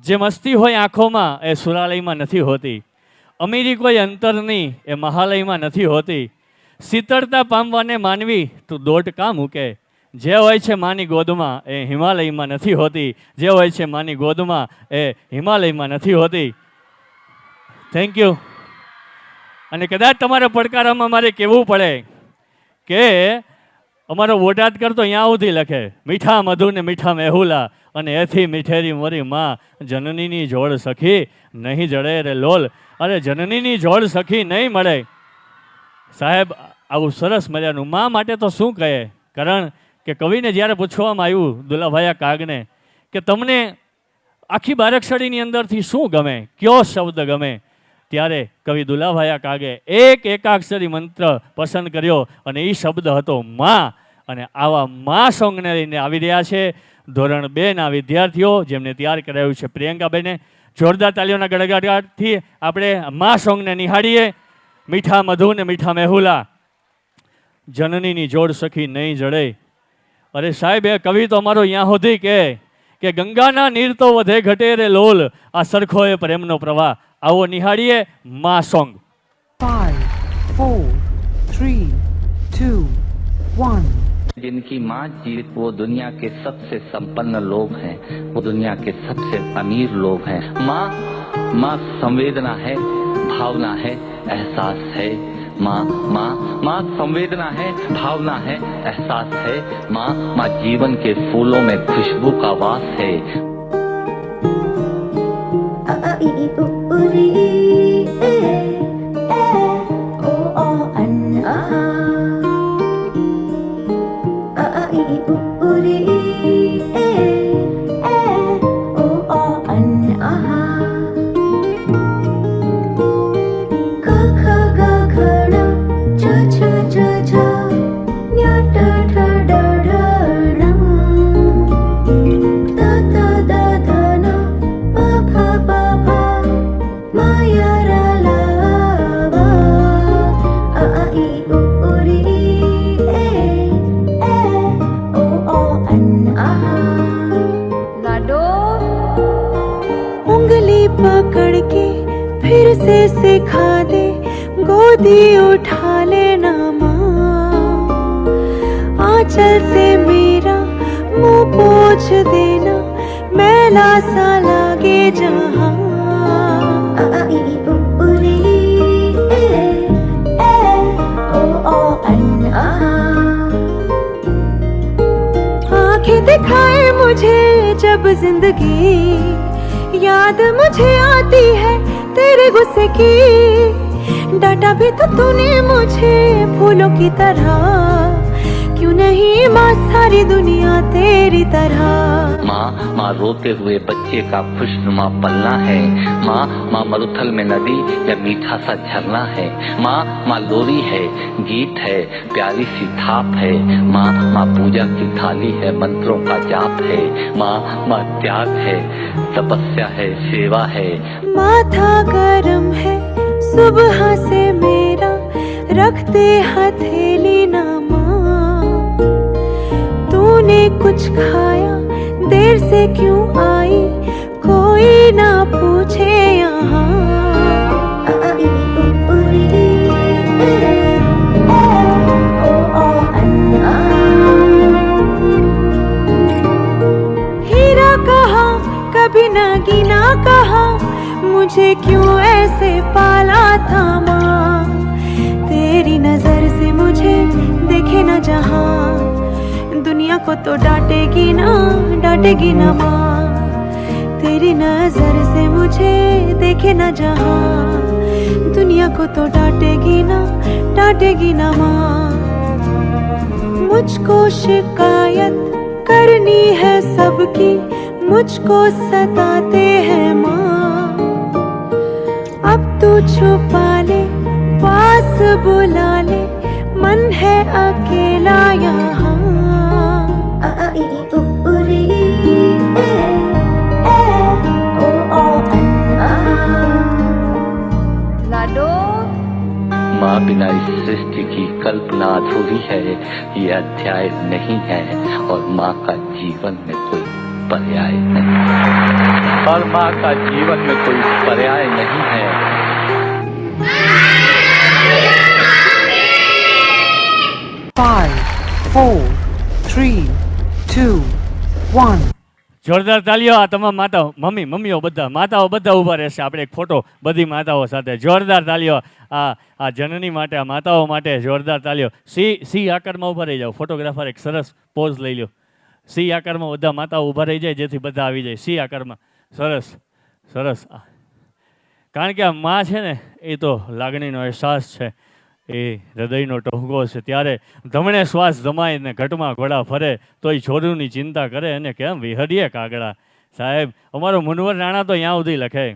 જે મસ્તી હોય આંખોમાં એ સુરાલયમાં નથી હોતી, અમીરી કોઈ અંતરની એ મહાલયમાં નથી હોતી, શીતળતા પામવાને માનવી તું દોટ કાં મૂકે, જે હોય છે માની ગોદમાં એ હિમાલયમાં નથી હોતી, જે હોય છે માની ગોદમાં એ હિમાલયમાં નથી હોતી. Thank you. અને કદાચ તમારા પડકારામાં મારે કહેવું પડે કે અમારો વોટાદ કરતો અહીંયા સુધી લખે, મીઠા મધુ ને મીઠા મેહુલા અને એથી મીઠેરી મોરી માં, જનનીની જોડ સખી નહીં જડે રે લોલ. અરે જનનીની જોડ સખી નહીં મળે. સાહેબ આવું સરસ મજાનું મા માટે તો શું કહે. કારણ કે કવિને જ્યારે પૂછવામાં આવ્યું દુલાભાઈ કાગને કે તમને આખી બારાક્ષડીની અંદરથી શું ગમે, કયો શબ્દ ગમે, ત્યારે કવિ દુલાભાઈ કાગે એક એકાક્ષરી મંત્ર પસંદ કર્યો અને એ શબ્દ હતો માં. અને આવા મા સોંગને લઈને આવી રહ્યા છે ધોરણ 2ના વિદ્યાર્થીઓ, જેમને તૈયાર કરાવ્યું છે પ્રિયંકાબેને. જોરદાર તાલીઓના ગડગડાટથી આપણે મા સોંગને નિહાળીએ. મીઠા મધુ ને મીઠા મેહુલા, જનનીની જોડ સખી નહીં જડે. અરે સાહેબ એ કવિ તો અમારો અહીંયા સુધી કે ગંગાના નીર તો વધે ઘટે રે લોલ, આ સરખો એ પ્રેમનો પ્રવાહ. આવો નિહાળીએ મા સોંગ. 5 4 3 2 1. जिनकी माँ जीवित वो दुनिया के सबसे संपन्न लोग हैं, वो दुनिया के सबसे अमीर लोग हैं. माँ संवेदना है, भावना है, एहसास है. माँ संवेदना है, भावना है, एहसास है. माँ जीवन के फूलों में खुशबू का वास है. पकड़ के फिर से सिखा दे, गोदी उठा लेना माँ, आंचल से मेरा मुंह पोंछ देना, मैला सा लागे जहाँ. आंखें दिखाए मुझे जब जिंदगी, याद मुझे आती है तेरे गुस्से की. डांटा भी तो तूने मुझे फूलों की तरह, क्यों नहीं माँ सारी दुनिया तेरी तरह. माँ रोते हुए बच्चे का खुशनुमा पलना है. माँ मरुथल में नदी या मीठा सा झरना है. माँ लोरी है, गीत है, प्यारी सी थाप है. माँ पूजा की थाली है, मंत्रों का जाप है. माँ त्याग है, तपस्या है, सेवा है. माथा गरम है सुबह से मेरा, रखते हथेली ना माँ, तूने कुछ खाया देर से क्यों आई, कोई ना पूछे यहाँ. हीरा कहा कभी नगीना कहा, मुझे क्यों ऐसे पाला था माँ. तेरी नजर से मुझे देखे न जहाँ, दुनिया को तो डांटेगी ना माँ. तेरी नजर से मुझे देखे न जहाँ, दुनिया को तो डांटेगी ना माँ. मुझको शिकायत करनी है सबकी, मुझको सताते हैं माँ. अब तू छुपा ले, पास बुला ले, मन है अकेला यहाँ. माँ बिना इस सृष्टि की कल्पना अधूरी है, ये अध्याय नहीं है और माँ का जीवन में कोई पर्याय नहीं और माँ का जीवन में कोई पर्याय नहीं है। 5, 4, 3, 2, 1. જોરદાર તાલીઓ આ તમામ માતાઓ, મમ્મીઓ બધા માતાઓ બધા ઊભા રહેશે. આપણે એક ફોટો બધી માતાઓ સાથે. જોરદાર તાલીઓ આ જનની માટે, આ માતાઓ માટે જોરદાર તાલીઓ. સી આકારમાં ઊભા રહી જાઓ. ફોટોગ્રાફર એક સરસ પોઝ લઈ લો. સી આકારમાં બધા માતાઓ ઊભા રહી જાય જેથી બધા આવી જાય. સી આકારમાં સરસ સરસ. કારણ કે આ માં છે ને એ તો લાગણીનો અહેસાસ છે, એ હૃદયનો ટહુકો છે. ત્યારે ધમણે શ્વાસ જમાઈને ઘટમાં ઘોડા ફરે તોય છોરુની ચિંતા કરે અને કેમ વિહરીએ કાગડા. સાહેબ અમારો મુનવર રાણા તો यहाँ સુધી લખે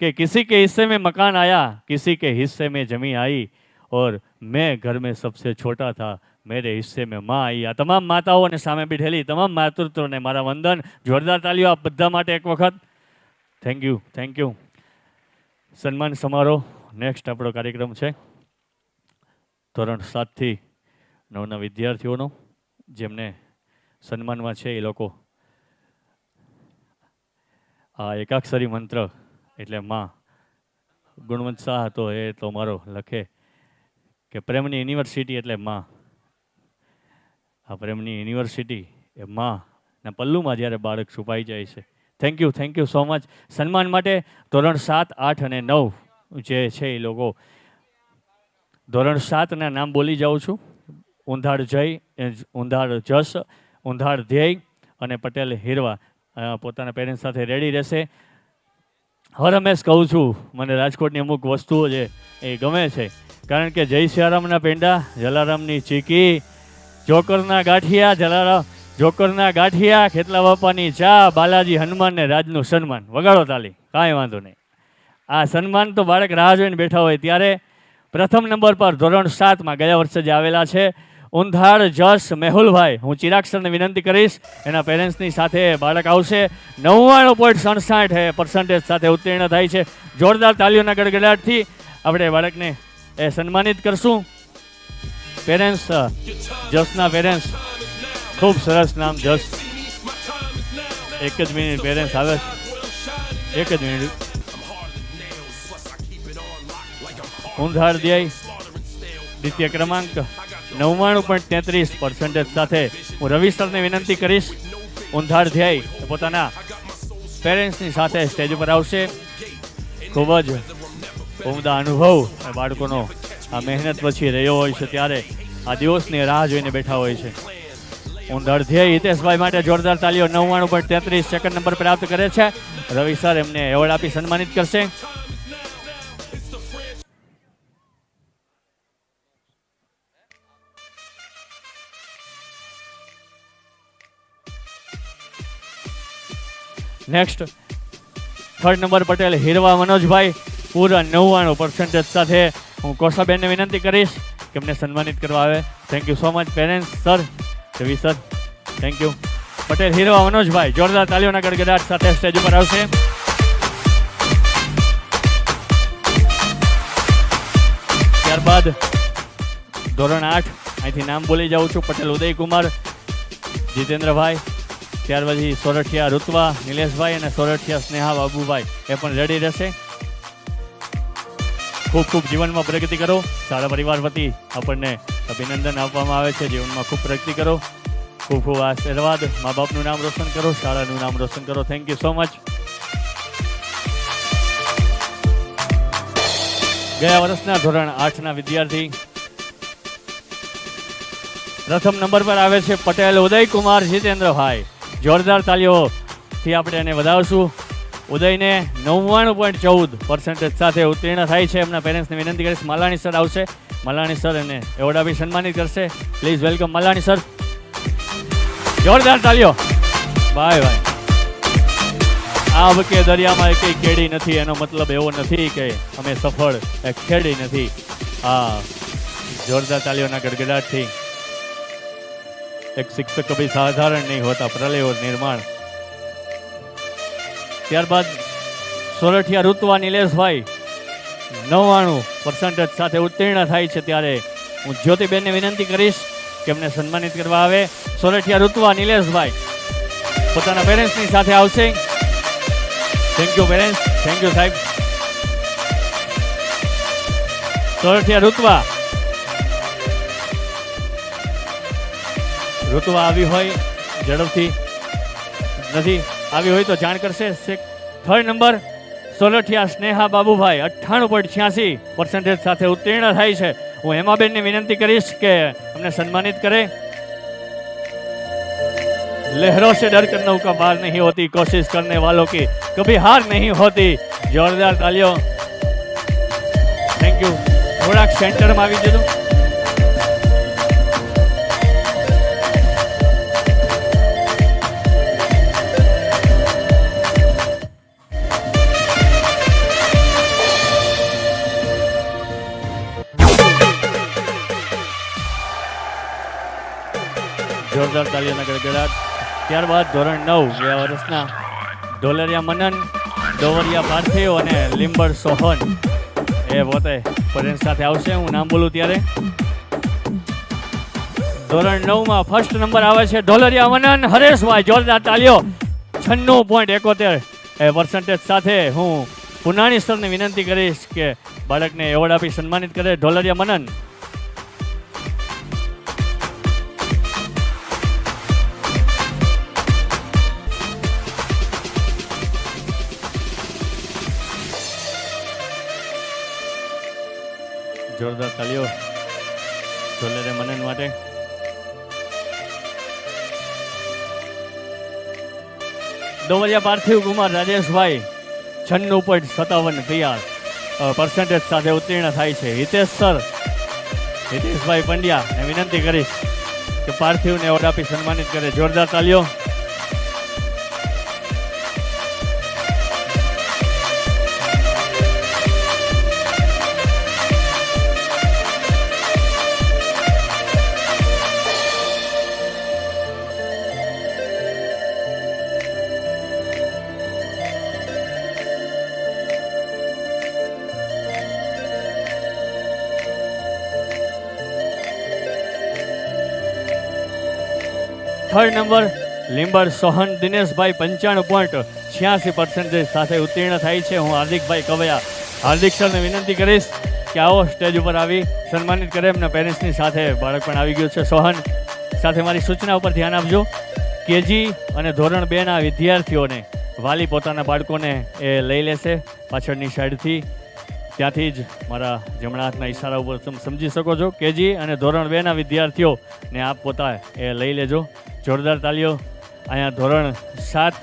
कि किसी के हिस्से में मकान आया, किसी के हिस्से में जमीन आई और मैं घर में सबसे छोटा था, मेरे हिस्से में माँ आई. આ તમામ માતાઓને સામે બેઠેલી તમામ માતૃત્વને મારા વંદન. જોરદાર તાલીઓ આપ બધા માટે એક વખત. Thank you. સન્માન સમારોહ નેક્સ્ટ આપણો કાર્યક્રમ છે ધોરણ 7 થી 9ના વિદ્યાર્થીઓનો, જેમને સન્માનમાં છે એ લોકો આ એકાક્ષરી મંત્ર એટલે માં. ગુણવંત શાહ હતો એ તો મારો લખે કે પ્રેમની યુનિવર્સિટી એટલે માં. આ પ્રેમની યુનિવર્સિટી એ માના પલ્લુમાં જ્યારે બાળક છુપાઈ જાય છે. Thank you so much. સન્માન માટે ધોરણ 7, 8 અને 9 જે છે એ લોકો. ધોરણ 7ના નામ બોલી જાઉં છું. ઊંધાડ જય, ઊંધાડ જસ, ઊંધાડ ધ્યેય અને પટેલ હીરવા પોતાના પેરેન્ટ્સ સાથે રેડી રહેશે. હર હંમેશ કહું છું મને રાજકોટની અમુક વસ્તુઓ છે એ ગમે છે, કારણ કે જય સિયારામના પેંડા, જલારામની ચીકી, જોકરના ગાંઠિયા, જોકરના ગાંઠિયા, ખેતલા બાપાની ચા, બાલાજી હનુમાનને રાજનું સન્માન. વગાડો તાલી, કાંઈ વાંધો નહીં. આ સન્માન તો બાળક રાહ જોઈને બેઠા હોય ત્યારે. પ્રથમ નંબર પર ધોરણ 7માં ગયા વર્ષે જે આવેલા છે ઊંધાડ જસ મેહુલભાઈ. હું ચિરાગ સરને વિનંતી કરીશ, એના પેરેન્ટ્સની સાથે બાળક આવશે. 99.67% સાથે ઉત્તીર્ણ થાય છે. જોરદાર તાલીઓના ગડગડાટથી આપણે બાળકને સન્માનિત કરશું. પેરેન્ટ્સ, જસના પેરેન્ટ્સ, ખૂબ સરસ નામ જસ. એક જ મિનિટ, પેરેન્ટ્સ આવે છે, એક જ મિનિટ. ઊંધાડ ધ્યેય દ્વિતીય ક્રમાંક 99.33% સાથે હું રવિ સરને વિનંતી કરીશ. ઊંધાડ ધ્યેય પોતાના પેરેન્ટ્સની સાથે સ્ટેજ ઉપર આવશે. ખૂબ જ ઉમદા અનુભવ બાળકોનો આ મહેનત પછી રહ્યો હોય છે ત્યારે આ દિવસની રાહ જોઈને બેઠા હોય છે. ઊંધાડ ધ્યેય હિતેશભાઈ માટે જોરદાર તાલીઓ. 99.33 સેકન્ડ નંબર પ્રાપ્ત કરે છે. રવિ સર એમને એવોર્ડ આપી સન્માનિત કરશે. Next third number Patel Hirva મનોજભાઈ, પૂરા 99% સાથે હું કોષાબેનને વિનંતી કરીશ કે એમને સન્માનિત કરવા આવે. Thank you so much parents, sir, Ravi sir, thank you. Patel Hirva Manojbhai જોરદાર તાલીઓના ગડગડાટ સાથે સ્ટેજ ઉપર આવશે. ત્યારબાદ ધોરણ 8 અહીંથી નામ બોલી જાઉં છું. પટેલ ઉદયકુમાર, જીતેન્દ્રભાઈ. ત્યાર પછી સોરઠિયા ઋત્વા નિલેશભાઈ અને સોરઠિયા સ્નેહા બાબુભાઈ એ પણ રેડી રહેશે. ખૂબ જીવનમાં પ્રગતિ કરો. શાળા પરિવાર વતી આપણને અભિનંદન આપવામાં આવે છે. જીવનમાં ખૂબ પ્રગતિ કરો. ખૂબ આશીર્વાદ. મા બાપનું નામ રોશન કરો, શાળાનું નામ રોશન કરો. Thank you so much. ગયા વર્ષના ધોરણ 8ના વિદ્યાર્થી પ્રથમ નંબર પર આવે છે પટેલ ઉદયકુમાર જીતેન્દ્રભાઈ. જોરદાર તાલીઓથી આપણે એને વધાવશું. ઉદયને 99.14% સાથે ઉત્તીર્ણ થાય છે. એમના પેરેન્ટ્સને વિનંતી કરીશ. માલાણી સર આવશે. માલાણી સર એને એવોર્ડ આપી સન્માનિત કરશે. Please welcome Malani sir. જોરદાર તાલીઓ. બાય. આ વખતે દરિયામાં કંઈ કેડી નથી, એનો મતલબ એવો નથી કે અમે સફળ ખેડી નથી. હા, જોરદાર તાલીઓના ગડગડાટથી. एक शिक्षक कभी साधारण नहीं होता, प्रलय और निर्माण. ત્યારબાદ સોરઠિયા ઋત્વા નિલેશભાઈ 99% સાથે ઉત્તીર્ણ થાય છે ત્યારે હું જ્યોતિબેનને વિનંતી કરીશ કે એમને સન્માનિત કરવા આવે. સોરઠિયા ઋત્વા નિલેશભાઈ. પોતાના પેરેન્ટ્સની સાથે આવશે. Thank you parents, thank you સાહેબ. સોરઠિયા ઋત્વા આવી હોય ઝડપથી, નથી આવી હોય તો જાણ કરશે. 3rd નંબર સોરઠિયા સ્નેહા બાબુભાઈ 98.86% સાથે ઉત્તીર્ણ થાય છે. હું હેમાબેનને વિનંતી કરીશ કે અમને સન્માનિત કરે. लहरों से डर कर नौका पार नहीं होती, कोशिश करने वालों की कभी हार नहीं होती. जोरदार तालियों. Thank you. થોડાક સેન્ટરમાં આવી જજો. જોરદાર તાલીઓના ગડગડાટ. ત્યારબાદ ધોરણ 9 2 વર્ષના ઢોલરિયા મનન, ડોવરિયા પાર્થિવ અને લીંબડ સોહન એ પોતે પેરેન્ટ્સ સાથે આવશે. હું નામ બોલું ત્યારે. ધોરણ 9માં 1st નંબર આવે છે ઢોલરિયા મનન હરેશભાઈ. જોરદાર તાલીઓ. 96.71% સાથે હું પુનાણી સરને વિનંતી કરીશ કે બાળકને એવોર્ડ આપી સન્માનિત કરે. ઢોલરિયા મનન. જોરદાર તાલીઓ ઢોલરિયા મનન માટે. ડોવરિયા પાર્થિવ કુમાર રાજેશભાઈ 96.57% સાથે ઉત્તીર્ણ થાય છે. હિતેશભાઈ પંડ્યા વિનંતી કરીશ કે પાર્થિવને એવોર્ડ આપી સન્માનિત કરે. જોરદાર તાલીઓ. થર્ડ નંબર લીંબડ સોહન દિનેશભાઈ 95.86% સાથે ઉત્તીર્ણ થાય છે. હું હાર્દિકભાઈ કવયા હાર્દિક સરને વિનંતી કરીશ કે આવો સ્ટેજ ઉપર આવી સન્માનિત કરે. એમના પેરેન્ટ્સની સાથે બાળક પણ આવી ગયું છે. સોહન સાથે મારી સૂચના ઉપર ધ્યાન આપજો. કેજી અને ધોરણ 2ના વિદ્યાર્થીઓને વાલી પોતાના બાળકોને એ લઈ લેશે પાછળની સાઈડથી. ત્યાંથી જ મારા જમણા હાથના ઈશારા ઉપર તમે સમજી શકો છો. કેજી અને ધોરણ 2ના વિદ્યાર્થીઓને આપ પોતા એ લઈ લેજો. જોરદાર તાલીઓ. અહીંયા ધોરણ 7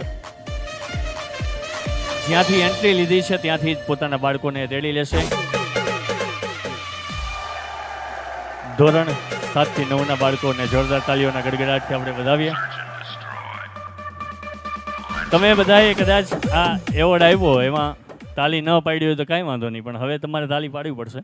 જ્યાંથી એન્ટ્રી લીધી છે ત્યાંથી જ પોતાના બાળકોને તેડી લેશે. ધોરણ 7 થી 9ના બાળકોને જોરદાર તાલીઓના ગડગડાટથી આપણે વધાવીએ. તમે બધાએ કદાચ આ એવોર્ડ આવ્યો એમાં તાલી ન પાડી હોય તો કાંઈ વાંધો નહીં, પણ હવે તમારે તાલી પાડવી પડશે.